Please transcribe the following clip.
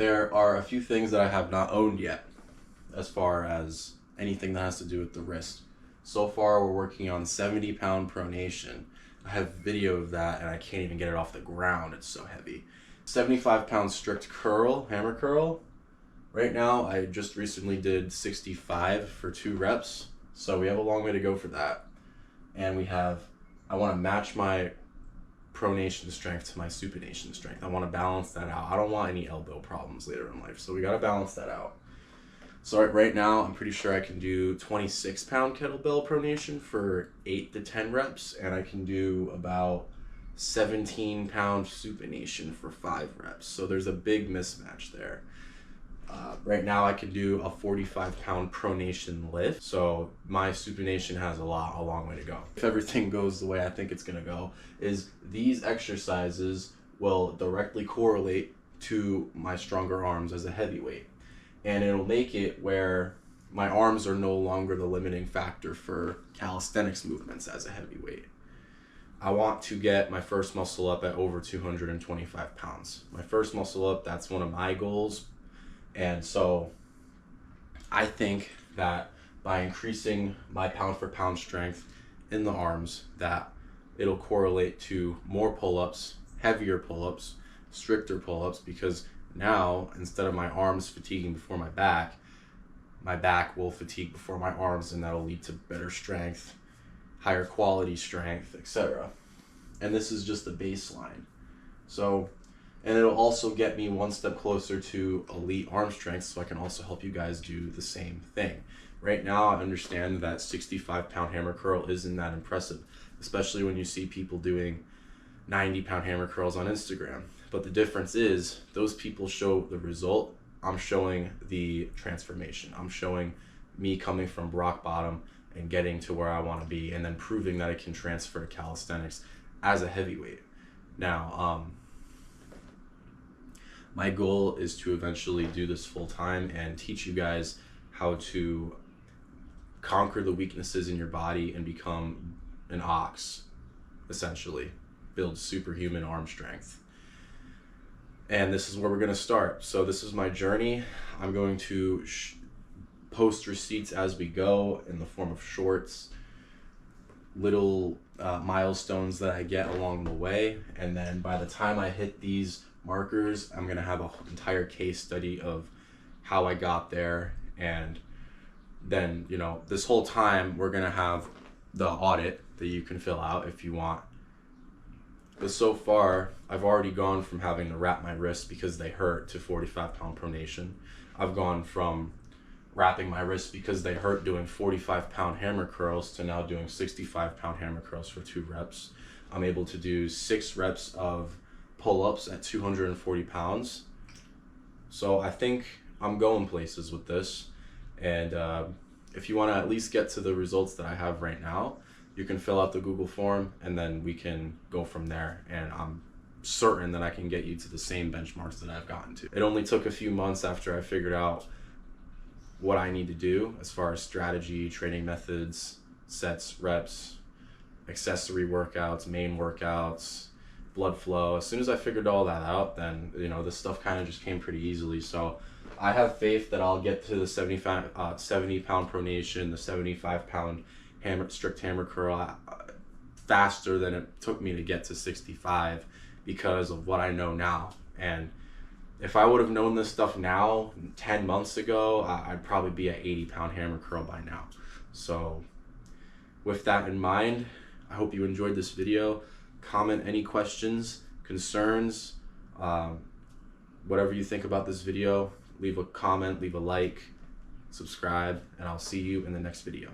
There are a few things that I have not owned yet as far as anything that has to do with the wrist. So far we're working on 70-pound pronation. I have video of that and I can't even get it off the ground, it's so heavy. 75-pound strict curl, hammer curl. Right now I just recently did 65 for 2 reps, so we have a long way to go for that. And I want to match my pronation strength to my supination strength. I want to balance that out. I don't want any elbow problems later in life, so we got to balance that out. So right now I'm pretty sure I can do 26-pound kettlebell pronation for 8 to 10 reps, and I can do about 17-pound supination for 5 reps. So there's a big mismatch there. Right now I can do a 45-pound pronation lift, so my supination has a long way to go. If everything goes the way I think it's gonna go, is these exercises will directly correlate to my stronger arms as a heavyweight. And it'll make it where my arms are no longer the limiting factor for calisthenics movements as a heavyweight. I want to get my first muscle up at over 225 pounds. My first muscle up, that's one of my goals. And so I think that by increasing my pound for pound strength in the arms, that it'll correlate to more pull-ups, heavier pull-ups, stricter pull-ups, because now instead of my arms fatiguing before my back will fatigue before my arms, and that'll lead to better strength, higher quality strength, etc. And this is just the baseline. And it'll also get me one step closer to elite arm strength, so I can also help you guys do the same thing. Right now, I understand that 65-pound hammer curl isn't that impressive, especially when you see people doing 90-pound hammer curls on Instagram. But the difference is, those people show the result. I'm showing the transformation. I'm showing me coming from rock bottom and getting to where I want to be, and then proving that I can transfer to calisthenics as a heavyweight. Now, my goal is to eventually do this full time and teach you guys how to conquer the weaknesses in your body and become an ox, essentially. Build superhuman arm strength. And this is where we're going to start. So this is my journey. I'm going to post receipts as we go in the form of shorts, little milestones that I get along the way. And then by the time I hit these markers, I'm going to have an entire case study of how I got there. And then, this whole time we're going to have the audit that you can fill out if you want. But so far, I've already gone from having to wrap my wrists because they hurt to 45-pound pronation. I've gone from wrapping my wrists because they hurt doing 45-pound hammer curls to now doing 65-pound hammer curls for 2 reps. I'm able to do 6 reps of pull-ups at 240 pounds. So I think I'm going places with this. And if you want to at least get to the results that I have right now, you can fill out the Google form and then we can go from there. And I'm certain that I can get you to the same benchmarks that I've gotten to. It only took a few months after I figured out what I need to do as far as strategy, training methods, sets, reps, accessory workouts, main workouts, blood flow. As soon as I figured all that out, then this stuff kind of just came pretty easily. So I have faith that I'll get to the 70-pound pronation, the 75-pound strict hammer curl faster than it took me to get to 65 because of what I know now. And if I would have known this stuff now 10 months ago, I'd probably be at 80-pound hammer curl by now. So with that in mind, I hope you enjoyed this video. Comment any questions, concerns, whatever you think about this video. Leave a comment, leave a like, subscribe, and I'll see you in the next video.